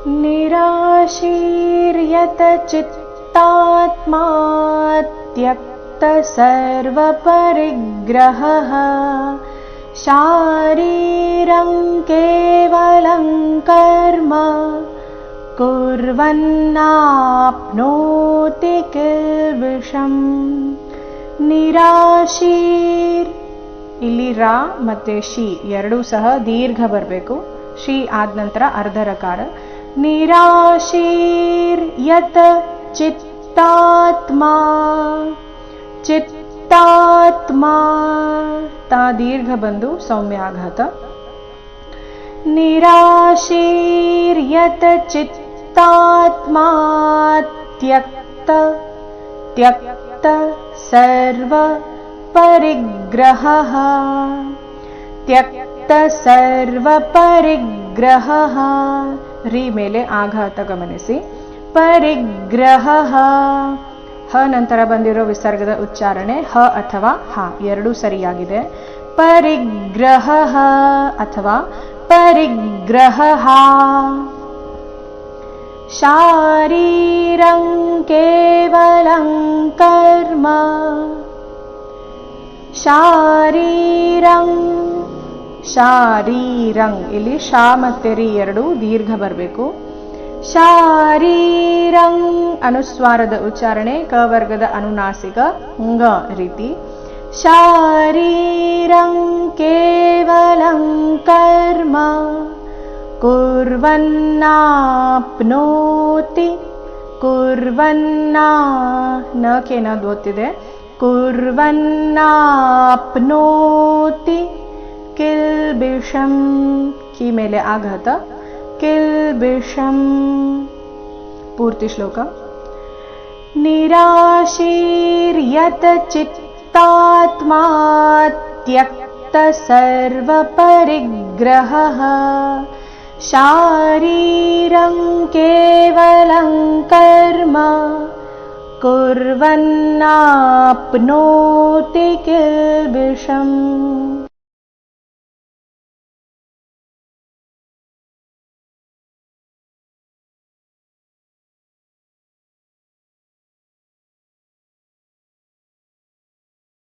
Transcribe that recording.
निराशीर्यत चित्तात्मा त्यक्त सर्वपरिग्रहः शारीरं केवलं कर्म कुर्वन्नाप्नोति किल्बिषम्. ನಿರಾಶೀರ್, ಇಲ್ಲಿ ರಾ ಮತ್ತೆ ಶಿ ಎರಡೂ ಸಹ ದೀರ್ಘ ಬರಬೇಕು. ಶಿ ಆದ ನಂತರ ಅರ್ಧರಕಾರ. ನಿರಾಶೀರ್ ಯತ್ ಚಿತ್ತಾತ್ಮಾ, ಚಿತ್ತಾತ್ಮಾ ತಾ ದೀರ್ಘ ಬಂದು ಸೌಮ್ಯಾಘಾತ. ನಿರಾಶೀರ್ ಯತ್ ಚಿತ್ತಾತ್ಮಾ ತ್ಯಕ್ತ, ತ್ಯಕ್ತ ಸರ್ವ ಪರಿಗ್ರಹಃ, ತ್ಯಕ್ತ ಸರ್ವ ಪರಿಗ್ರಹಃ. ರಿ ಮೇಲೆ ಆಘಾತ ಗಮನಿಸಿ. ಪರಿಗ್ರಹಃ, ಹ ನಂತರ ಬಂದಿರೋ ವಿಸರ್ಗದ ಉಚ್ಚಾರಣೆ ಹ ಅಥವಾ ಹ ಎರಡೂ ಸರಿಯಾಗಿದೆ. ಪರಿಗ್ರಹಃ ಅಥವಾ ಪರಿಗ್ರಹಃ. ಶಾರೀರಂ ಕೇವಲಂ ಕರ್ಮ, ಶಾರೀರಂ, ಶಾರೀರಂ ಇಲ್ಲಿ ಶಾ ಮತ್ತೆ ರಿ ಎರಡು ದೀರ್ಘ ಬರಬೇಕು. ಶಾರೀರಂ ಅನುಸ್ವಾರದ ಉಚ್ಚಾರಣೆ ಕ ವರ್ಗದ ಅನುನಾಸಿಕ ಂಗ ರೀತಿ. ಶಾರೀರಂ ಕೇವಲಂ ಕರ್ಮ ಕುರ್ವನ್ನಾಪ್ನೋತಿ, ಕುರ್ವನ್ನಾ ನ ಕೇನಾದ್ರು ಓದ್ತಿದೆ. ಕುರ್ವನ್ನಾಪ್ನೋತಿ ಕಿಲ್ಬಿಷಂ, ಕಿ ಮೇಲೆ ಆಘಾತ. ಕಿಲ್ಬಿಷಂ. ಪೂರ್ತಿ ಶ್ಲೋಕ. ನಿರಾಶೀರ್ಯತ್ ಚಿತ್ತಾತ್ಮಾ ತ್ಯಕ್ತ ಸರ್ವ ಪರಿಗ್ರಹಃ ಶಾರೀರಂ ಕೇವಲಂ ಕರ್ಮ ಕುರ್ವನ್ನಾಪ್ನೋತಿ ಕಿಲ್ಬಿಷಂ.